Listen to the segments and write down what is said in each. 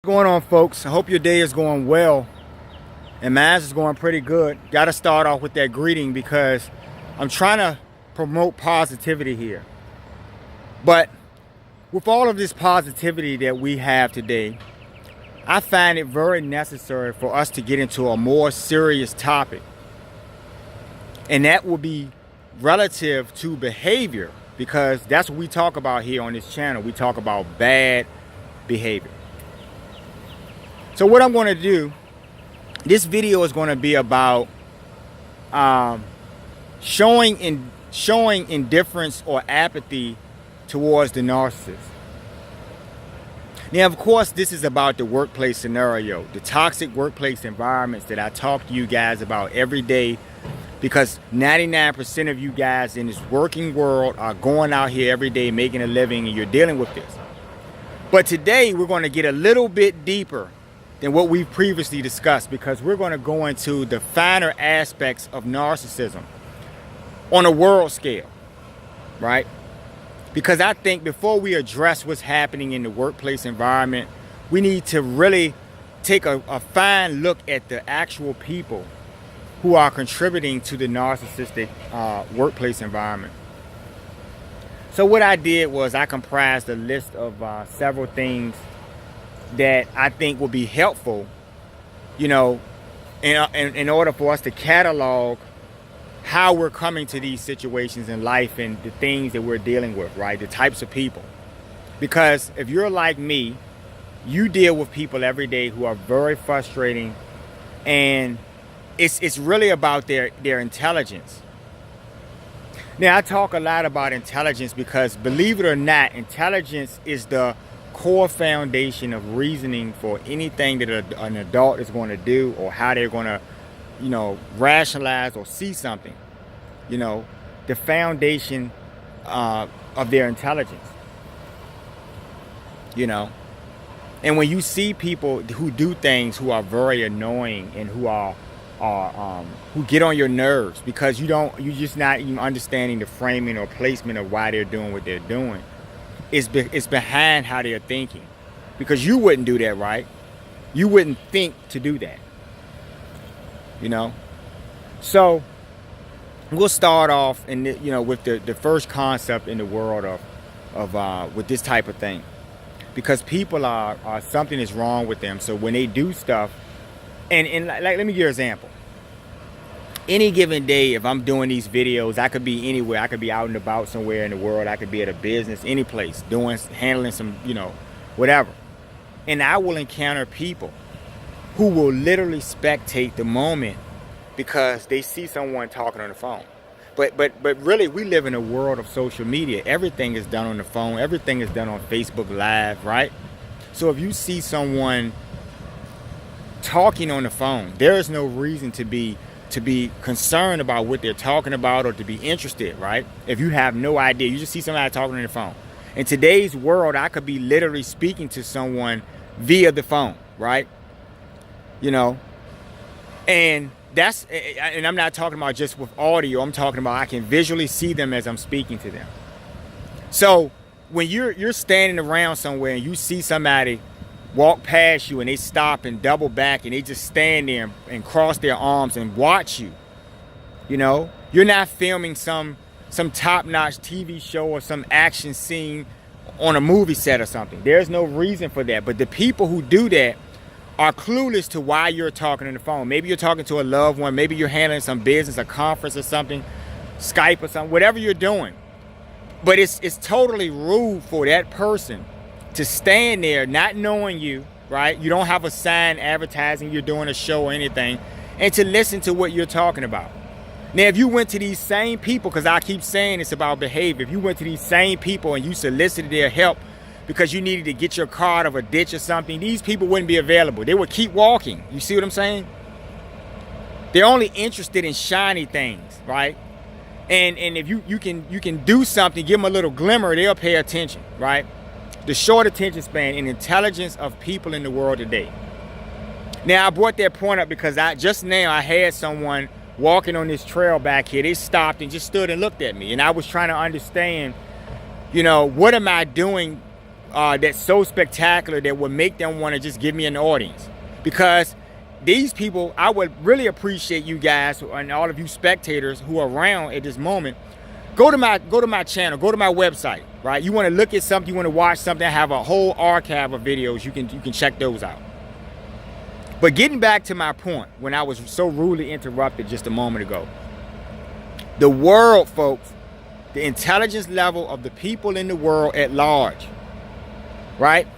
What's going on, folks? I hope your day is going well, and mine is going pretty good. Got to start off with that greeting because I'm trying to promote positivity here. But with all of this positivity that we have today, I find it very necessary for us to get into a more serious topic, and that will be relative to behavior, because that's what we talk about here on this channel. We talk about bad behavior. So what I'm going to do, this video is going to be about showing indifference or apathy towards the narcissist. Now, of course, this is about the workplace scenario, the toxic workplace environments that I talk to you guys about every day, because 99% of you guys in this working world are going out here every day making a living, and you're dealing with this. But today we're going to get a little bit deeper than what we've previously discussed, because we're going to go into the finer aspects of narcissism on a world scale, right? Because I think before we address what's happening in the workplace environment, we need to really take a fine look at the actual people who are contributing to the narcissistic workplace environment. So what I did was I comprised a list of several things that I think will be helpful, in order for us to catalog how we're coming to these situations in life and the things that we're dealing with, right? The types of people. Because if you're like me, you deal with people every day who are very frustrating, and it's really about their intelligence. Now, I talk a lot about intelligence because, believe it or not, intelligence is the core foundation of reasoning for anything that an adult is going to do, or how they're going to, rationalize or see something. The foundation of their intelligence. And when you see people who do things who are very annoying and who get on your nerves because you're just not even understanding the framing or placement of why they're doing what they're doing. It's behind how they're thinking, because you wouldn't do that, right? You wouldn't think to do that, So we'll start off with the first concept in the world of with this type of thing, because people are something is wrong with them. So when they do stuff, and like, let me give you an example. Any given day, if I'm doing these videos, I could be anywhere. I could be out and about somewhere in the world. I could be at a business, any place, handling some, whatever. And I will encounter people who will literally spectate the moment because they see someone talking on the phone. But really, we live in a world of social media. Everything is done on the phone. Everything is done on Facebook Live, right? So if you see someone talking on the phone, there is no reason to be concerned about what they're talking about or to be interested, right? If you have no idea, you just see somebody talking on the phone. In today's world, I could be literally speaking to someone via the phone, right? And I'm not talking about just with audio. I'm talking about I can visually see them as I'm speaking to them. So when you're standing around somewhere and you see somebody walk past you and they stop and double back and they just stand there and cross their arms and watch you, you're not filming some top-notch TV show or some action scene on a movie set or something. There's no reason for that. But the people who do that are clueless to why you're talking on the phone. Maybe you're talking to a loved one. Maybe you're handling some business, a conference or something, Skype or something, whatever you're doing. But it's totally rude for that person to stand there not knowing you, right? You don't have a sign advertising you're doing a show or anything, and to listen to what you're talking about. Now, if you went to these same people, because I keep saying it's about behavior, if you went to these same people and you solicited their help because you needed to get your car out of a ditch or something, these people wouldn't be available. They would keep walking. You see what I'm saying? They're only interested in shiny things, right? And if you can do something, give them a little glimmer, they'll pay attention, right? The short attention span and intelligence of people in the world today. Now, I brought that point up because just now I had someone walking on this trail back here. They stopped and just stood and looked at me. And I was trying to understand, what am I doing that's so spectacular that would make them want to just give me an audience. Because these people, I would really appreciate you guys and all of you spectators who are around at this moment. Go to my channel, go to my website, right? You want to look at something, you want to watch something, I have a whole archive of videos. You can check those out. But getting back to my point, when I was so rudely interrupted just a moment ago, the world, folks, the intelligence level of the people in the world at large, right?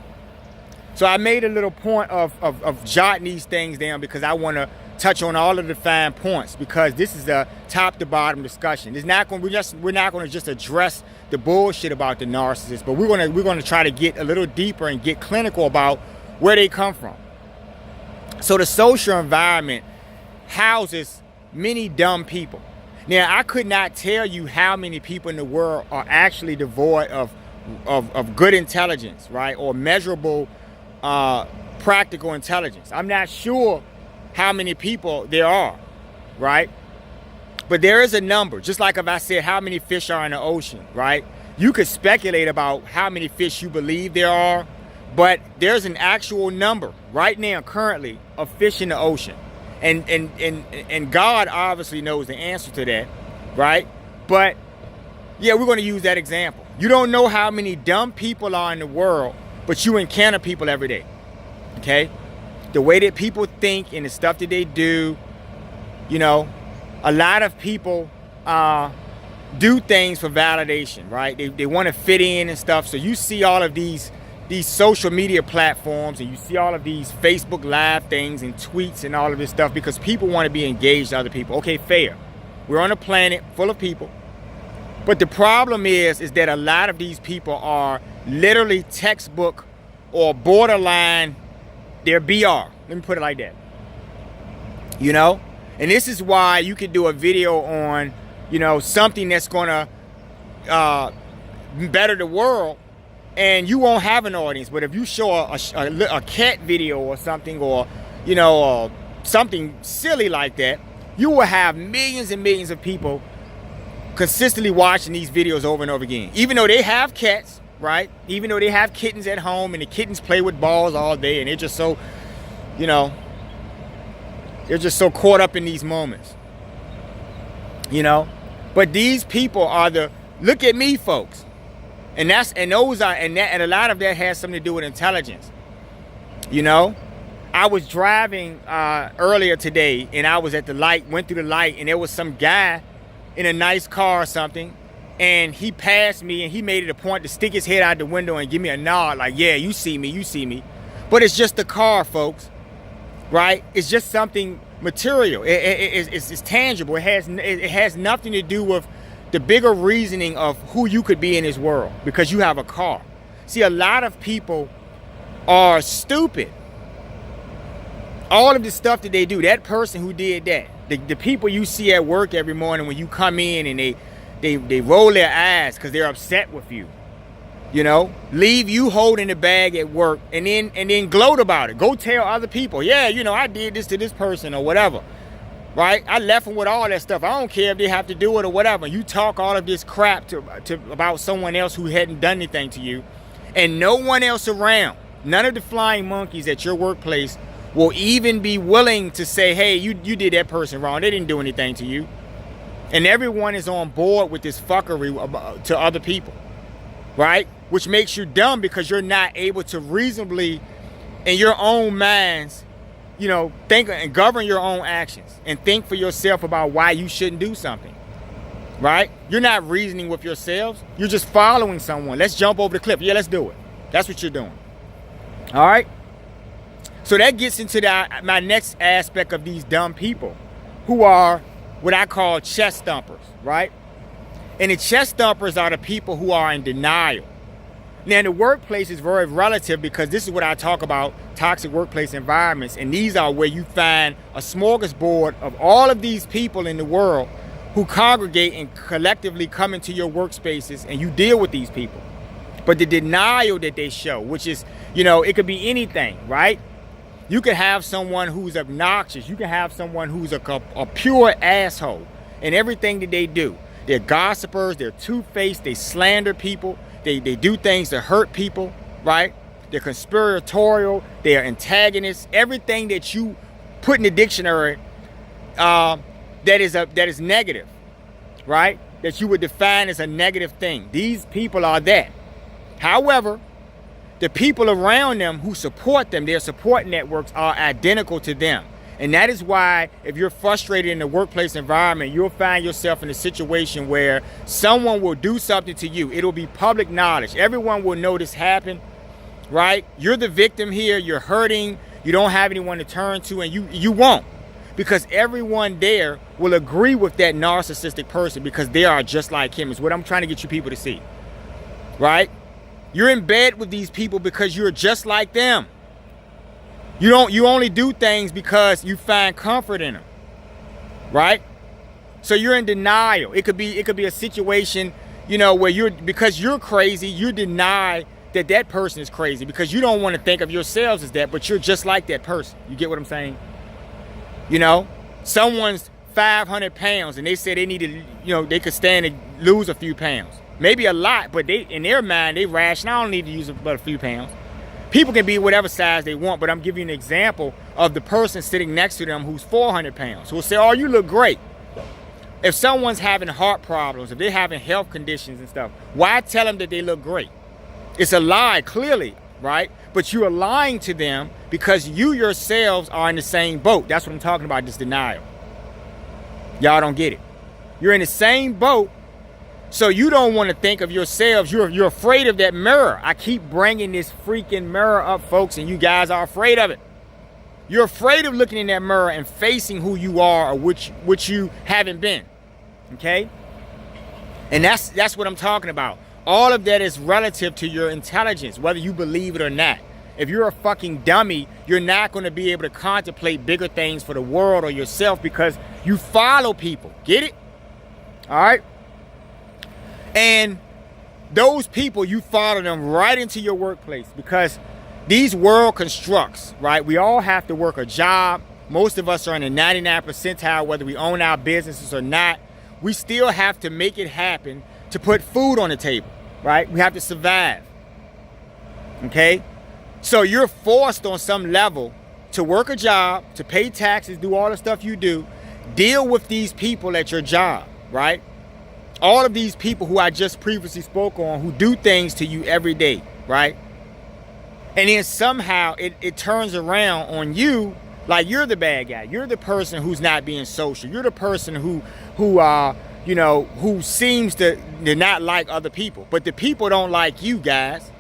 So I made a little point of jotting these things down because I want to touch on all of the fine points, because this is a top to bottom discussion. It's not going we're not going to just address the bullshit about the narcissists, but we're going to try to get a little deeper and get clinical about where they come from. So the social environment houses many dumb people. Now, I could not tell you how many people in the world are actually devoid of good intelligence, right? Or measurable practical intelligence. I'm not sure how many people there are, right? But there is a number. Just like if I said how many fish are in the ocean, right? You could speculate about how many fish you believe there are, but there's an actual number right now currently of fish in the ocean. And God obviously knows the answer to that, right? But yeah, we're going to use that example. You don't know how many dumb people are in the world, but you encounter people every day, okay? The way that people think and the stuff that they do, you know, a lot of people do things for validation, right? They want to fit in and stuff. So you see all of these social media platforms, and you see all of these Facebook Live things and tweets and all of this stuff because people want to be engaged with other people. Okay, fair. We're on a planet full of people. But the problem is that a lot of these people are literally textbook or borderline, they're BR. Let me put it like that. You know? And this is why you could do a video on, you know, something that's going to better the world, and you won't have an audience. But if you show a cat video or something, or, you know, something silly like that, you will have millions and millions of people consistently watching these videos over and over again. Even though they have cats, right? Even though they have kittens at home and the kittens play with balls all day and they're just so, you know, they're just so caught up in these moments, you know? But these people are look at me, folks. And a lot of that has something to do with intelligence. You know, I was driving earlier today, and I was at the light, went through the light, and there was some guy in a nice car or something, and he passed me, and he made it a point to stick his head out the window and give me a nod, like, yeah, you see me, you see me. But it's just a car, folks, right? It's just something material. It's tangible. It has nothing to do with the bigger reasoning of who you could be in this world because you have a car. See, a lot of people are stupid. All of the stuff that they do, that person who did that, the people you see at work every morning when you come in and they roll their eyes because they're upset with you, you know, leave you holding the bag at work and then gloat about it. Go tell other people, yeah, you know, I did this to this person or whatever. Right? I left them with all that stuff. I don't care if they have to do it or whatever. You talk all of this crap about someone else who hadn't done anything to you, and no one else around, none of the flying monkeys at your workplace will even be willing to say, hey, you did that person wrong. They didn't do anything to you. And everyone is on board with this fuckery to other people, right? Which makes you dumb because you're not able to reasonably, in your own minds, you know, think and govern your own actions and think for yourself about why you shouldn't do something, right? You're not reasoning with yourselves. You're just following someone. Let's jump over the cliff. Yeah, let's do it. That's what you're doing. All right? So that gets into my next aspect of these dumb people who are what I call chest thumpers, right? And the chest thumpers are the people who are in denial. Now, the workplace is very relative because this is what I talk about, toxic workplace environments. And these are where you find a smorgasbord of all of these people in the world who congregate and collectively come into your workspaces, and you deal with these people. But the denial that they show, which is, you know, it could be anything, right? You could have someone who's obnoxious. You can have someone who's a pure asshole in everything that they do. They're gossipers. They're two-faced. They slander people. They do things to hurt people, right? They're conspiratorial, they're antagonists. Everything that you put in the dictionary that is negative, right? That you would define as a negative thing. These people are that. However, the people around them who support them, their support networks, are identical to them. And that is why if you're frustrated in the workplace environment, you'll find yourself in a situation where someone will do something to you. It'll be public knowledge. Everyone will know this happened, right? You're the victim here. You're hurting. You don't have anyone to turn to, and you won't. Because everyone there will agree with that narcissistic person because they are just like him, is what I'm trying to get you people to see, right? You're in bed with these people because you're just like them. You only do things because you find comfort in them, right? So you're in denial. It could be a situation, where because you're crazy, you deny that person is crazy because you don't want to think of yourselves as that, but you're just like that person. You get what I'm saying? Someone's 500 pounds and they say they need to, they could stand to lose a few pounds. Maybe a lot, but in their mind, they rational. I don't need to use but a few pounds. People can be whatever size they want, but I'm giving you an example of the person sitting next to them who's 400 pounds, who will say, oh, you look great. If someone's having heart problems, if they're having health conditions and stuff, why tell them that they look great? It's a lie, clearly, right? But you are lying to them because you yourselves are in the same boat. That's what I'm talking about, this denial. Y'all don't get it. You're in the same boat. So you don't want to think of yourselves. You're afraid of that mirror. I keep bringing this freaking mirror up, folks, and you guys are afraid of it. You're afraid of looking in that mirror and facing who you are or which you haven't been. Okay? And that's what I'm talking about. All of that is relative to your intelligence, whether you believe it or not. If you're a fucking dummy, you're not going to be able to contemplate bigger things for the world or yourself because you follow people. Get it? All right? And those people, you follow them right into your workplace because these world constructs, right? We all have to work a job. Most of us are in the 99th percentile, whether we own our businesses or not. We still have to make it happen to put food on the table, right? We have to survive, okay? So you're forced on some level to work a job, to pay taxes, do all the stuff you do, deal with these people at your job, right? All of these people who I just previously spoke on, who do things to you every day, right? And then somehow it turns around on you like you're the bad guy. You're the person who's not being social. You're the person who seems to not like other people. But the people don't like you guys.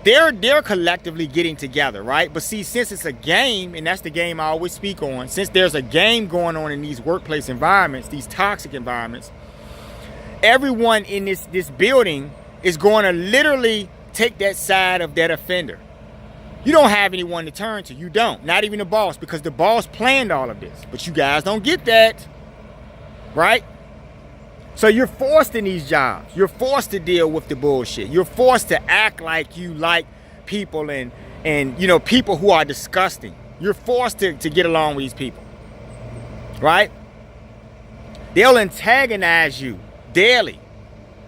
They're collectively getting together, right? But see, since it's a game, and that's the game I always speak on, since there's a game going on in these workplace environments, these toxic environments, everyone in this building is going to literally take that side of that offender. You don't have anyone to turn to. You don't. Not even the boss, because the boss planned all of this. But you guys don't get that, right? So you're forced in these jobs. You're forced to deal with the bullshit. You're forced to act like you like people and people who are disgusting. You're forced to get along with these people, right? They'll antagonize you daily,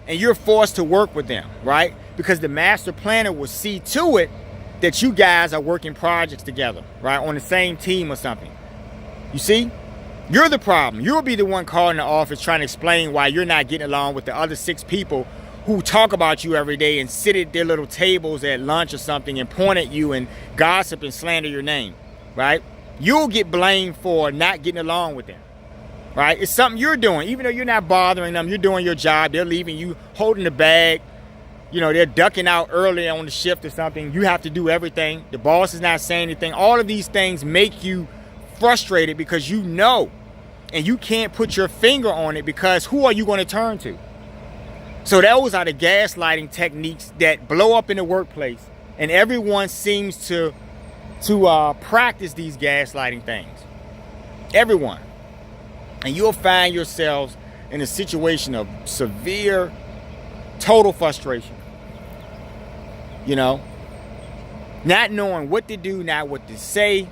and you're forced to work with them, right? Because the master planner will see to it that you guys are working projects together, right? On the same team or something. You see? You're the problem. You'll be the one calling the office trying to explain why you're not getting along with the other 6 people who talk about you every day and sit at their little tables at lunch or something and point at you and gossip and slander your name, right? You'll get blamed for not getting along with them. Right? It's something you're doing. Even though you're not bothering them, you're doing your job. They're leaving you holding the bag. They're ducking out early on the shift or something. You have to do everything. The boss is not saying anything. All of these things make you frustrated because you know, and you can't put your finger on it because who are you going to turn to? So those are the gaslighting techniques that blow up in the workplace, and everyone seems to practice these gaslighting things. Everyone. And you'll find yourselves in a situation of severe, total frustration. Not knowing what to do, not what to say,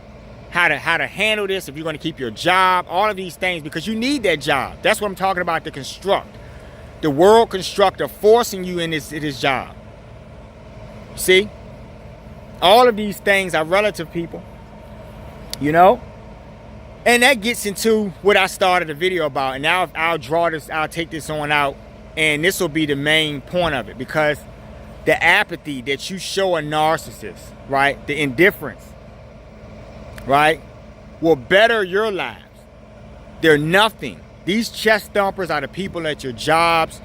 how to handle this, if you're going to keep your job, all of these things, because you need that job. That's what I'm talking about, the construct. The world construct of forcing you in this job. See? All of these things are relative, people. You know? And that gets into what I started the video about. And now I'll draw this, I'll take this on out. And this will be the main point of it. Because the apathy that you show a narcissist, right? The indifference, right? Will better your lives. They're nothing. These chest thumpers are the people at your jobs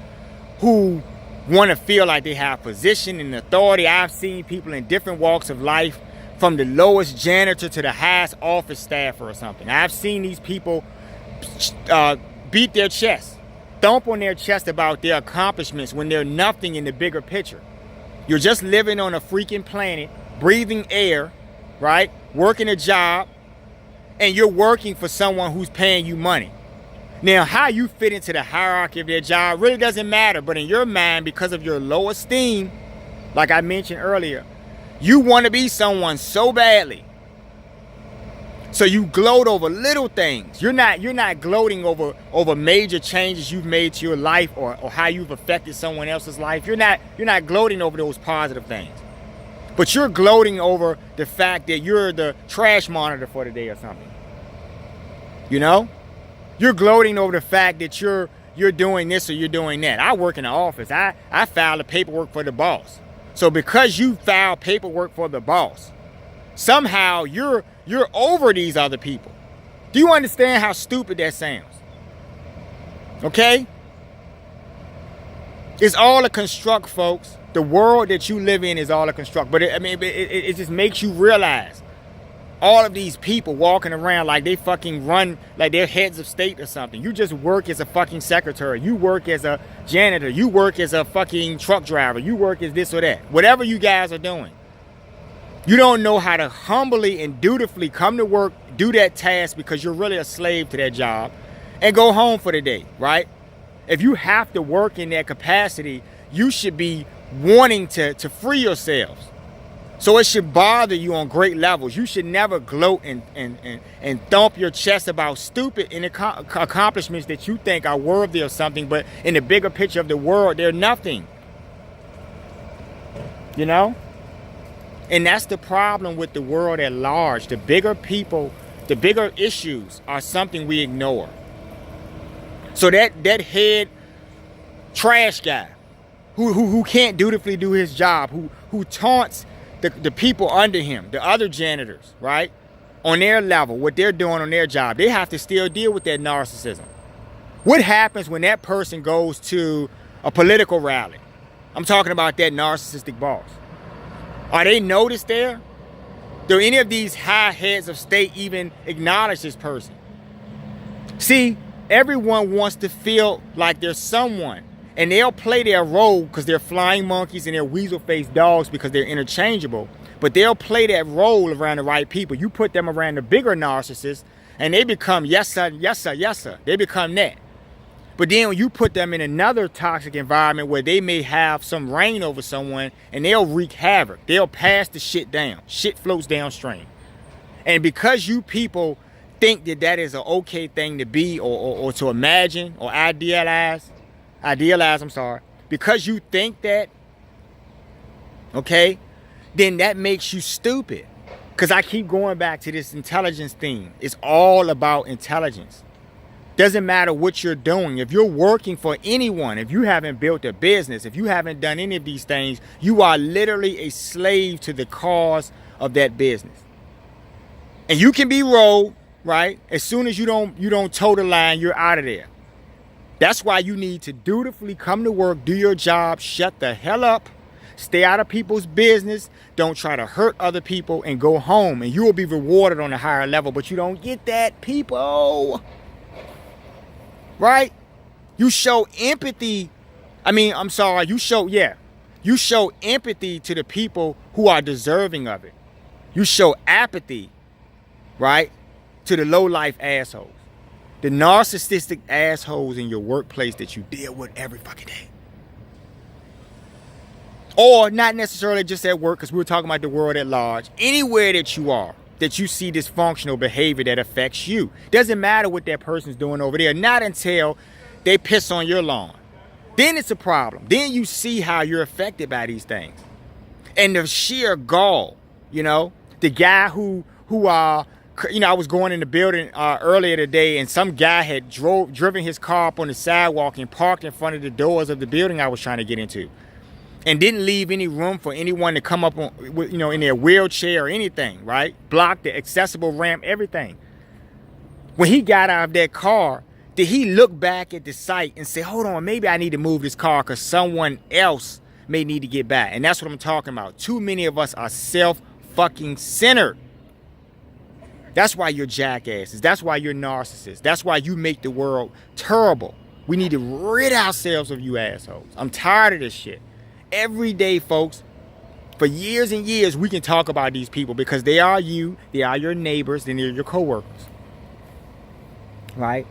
who want to feel like they have position and authority. I've seen people in different walks of life, from the lowest janitor to the highest office staffer or something. I've seen these people beat their chest, thump on their chest about their accomplishments when they're nothing in the bigger picture. You're just living on a freaking planet, breathing air, right? Working a job, and you're working for someone who's paying you money. Now, how you fit into the hierarchy of their job really doesn't matter, but in your mind, because of your low esteem, like I mentioned earlier, you want to be someone so badly. So you gloat over little things. You're not gloating over major changes you've made to your life or how you've affected someone else's life. You're not gloating over those positive things. But you're gloating over the fact that you're the trash monitor for the day or something. You know? You're gloating over the fact that you're doing this or you're doing that. I work in the office. I file the paperwork for the boss. So because you file paperwork for the boss, somehow you're over these other people. Do you understand how stupid that sounds? Okay? It's all a construct, folks. The world that you live in is all a construct. But it just makes you realize all of these people walking around like they fucking run, like they're heads of state or something. You just work as a fucking secretary. You work as a janitor. You work as a fucking truck driver. You work as this or that. Whatever you guys are doing. You don't know how to humbly and dutifully come to work, do that task because you're really a slave to that job, and go home for the day, right? If you have to work in that capacity, you should be wanting to free yourselves. So it should bother you on great levels. You should never gloat and thump your chest about stupid accomplishments that you think are worthy of something, but in the bigger picture of the world, they're nothing. You know? And that's the problem with the world at large. The bigger people, the bigger issues are something we ignore. So that head trash guy who can't dutifully do his job, who taunts the people under him, the other janitors, right? On their level, what they're doing on their job, they have to still deal with that narcissism. What happens when that person goes to a political rally? I'm talking about that narcissistic boss. Are they noticed there? Do any of these high heads of state even acknowledge this person? See, everyone wants to feel like there's someone, and they'll play their role because they're flying monkeys and they're weasel-faced dogs because they're interchangeable. But they'll play that role around the right people. You put them around the bigger narcissists, and they become yes sir, yes sir, yes sir. They become that. But then when you put them in another toxic environment where they may have some reign over someone, and they'll wreak havoc. They'll pass the shit down. Shit floats downstream. And because you people think that is an okay thing to be or to imagine or idealize, because you think that, okay, then that makes you stupid. Because I keep going back to this intelligence theme. It's all about intelligence. Doesn't matter what you're doing. If you're working for anyone, if you haven't built a business, if you haven't done any of these things, you are literally a slave to the cause of that business. And you can be rolled, right? As soon as you don't toe the line, you're out of there. That's why you need to dutifully come to work, do your job, shut the hell up, stay out of people's business, don't try to hurt other people, and go home. And you will be rewarded on a higher level, but you don't get that, people. Right? You show empathy. You show empathy to the people who are deserving of it. You show apathy, right, to the low-life assholes. The narcissistic assholes in your workplace that you deal with every fucking day. Or not necessarily just at work, because we were talking about the world at large. Anywhere that you are, that you see dysfunctional behavior that affects you. Doesn't matter what that person's doing over there. Not until they piss on your lawn. Then it's a problem. Then you see how you're affected by these things. And the sheer gall You know, the guy who you know, I was going in the building earlier today, and some guy had driven his car up on the sidewalk and parked in front of the doors of the building I was trying to get into, and didn't leave any room for anyone to come up on, you know, in their wheelchair or anything, right? Blocked the accessible ramp, everything. When he got out of that car, did he look back at the site and say, hold on, maybe I need to move this car because someone else may need to get back? And that's what I'm talking about. Too many of us are self-fucking-centered. That's why you're jackasses. That's why you're narcissists. That's why you make the world terrible. We need to rid ourselves of you assholes. I'm tired of this shit. Every day, folks, for years and years, we can talk about these people because they are you, they are your neighbors, and they're your coworkers. Right?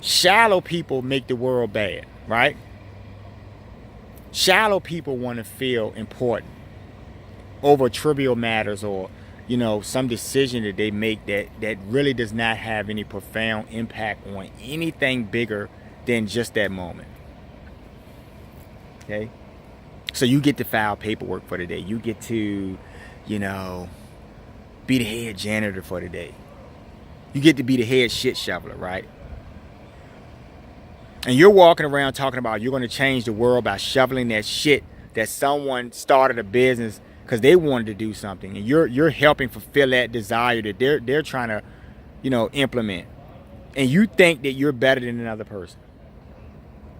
Shallow people make the world bad, right? Shallow people want to feel important over trivial matters, or, you know, some decision that they make that really does not have any profound impact on anything bigger than just that moment. Okay? So you get to file paperwork for the day. You get to, you know, be the head janitor for the day. You get to be the head shit shoveler, right? And you're walking around talking about you're going to change the world by shoveling that shit that someone started a business because they wanted to do something, and you're helping fulfill that desire that they're trying to, you know, implement. And you think that you're better than another person.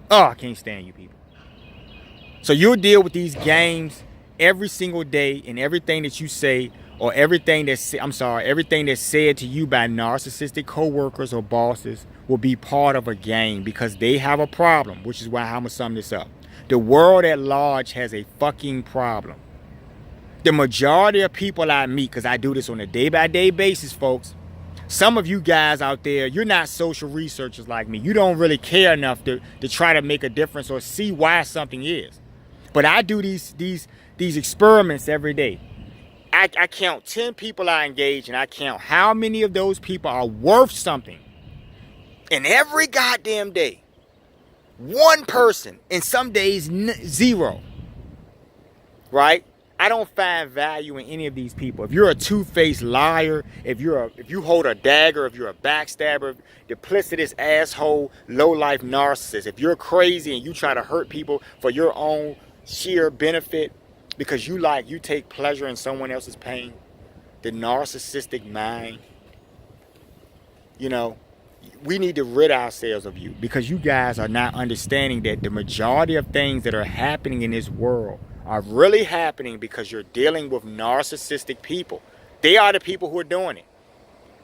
Oh, I can't stand you people. So you'll deal with these games every single day, and everything that you say, or everything that's said to you by narcissistic coworkers or bosses will be part of a game because they have a problem, which is why I'm gonna sum this up. The world at large has a fucking problem. The majority of people I meet, because I do this on a day-by-day basis, folks, some of you guys out there, you're not social researchers like me. You don't really care enough to try to make a difference or see why something is. But I do these experiments every day. I count 10 people I engage, and I count how many of those people are worth something. And every goddamn day, one person, and some days zero, right? I don't find value in any of these people. If you're a two-faced liar, if you hold a dagger, if you're a backstabber, duplicitous asshole, low-life narcissist, if you're crazy and you try to hurt people for your own sheer benefit because you take pleasure in someone else's pain, the narcissistic mind, you know, we need to rid ourselves of you because you guys are not understanding that the majority of things that are happening in this world are really happening because you're dealing with narcissistic people. They are the people who are doing it.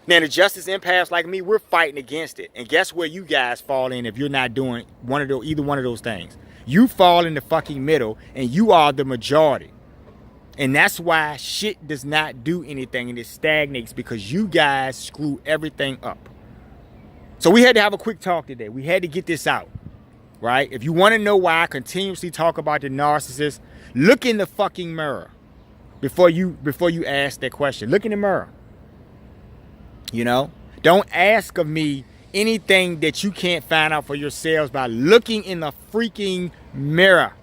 Now, the justice empaths like me, we're fighting against it. And guess where you guys fall in if you're not doing either one of those things? You fall in the fucking middle, and you are the majority. And that's why shit does not do anything and it stagnates, because you guys screw everything up. So we had to have a quick talk today. We had to get this out, right? If you want to know why I continuously talk about the narcissist, look in the fucking mirror before you ask that question. Look in the mirror. You know, don't ask of me anything that you can't find out for yourselves by looking in the freaking mirror.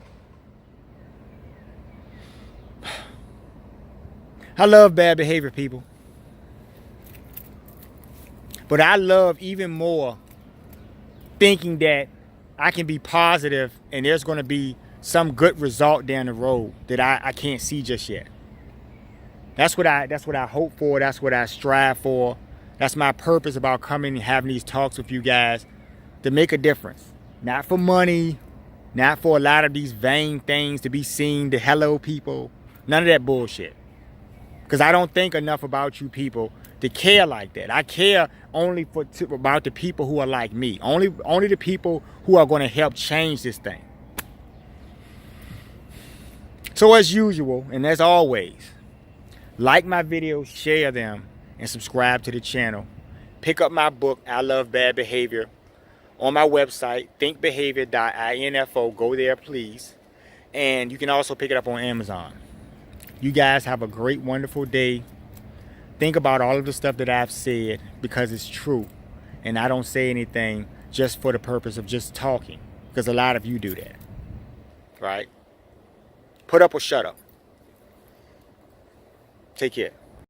I love bad behavior, people. But I love even more thinking that I can be positive and there's going to be some good result down the road that I can't see just yet. That's what I hope for. That's what I strive for. That's my purpose about coming and having these talks with you guys, to make a difference. Not for money, not for a lot of these vain things to be seen, to hello people. None of that bullshit. Because I don't think enough about you people to care like that. I care only about the people who are like me. Only the people who are going to help change this thing. So as usual, and as always, like my videos, share them, and subscribe to the channel. Pick up my book, I Love Bad Behavior, on my website, thinkbehavior.info. Go there, please. And you can also pick it up on Amazon. You guys have a great, wonderful day. Think about all of the stuff that I've said, because it's true. And I don't say anything just for the purpose of just talking, because a lot of you do that. Right? Put up or shut up. Take care.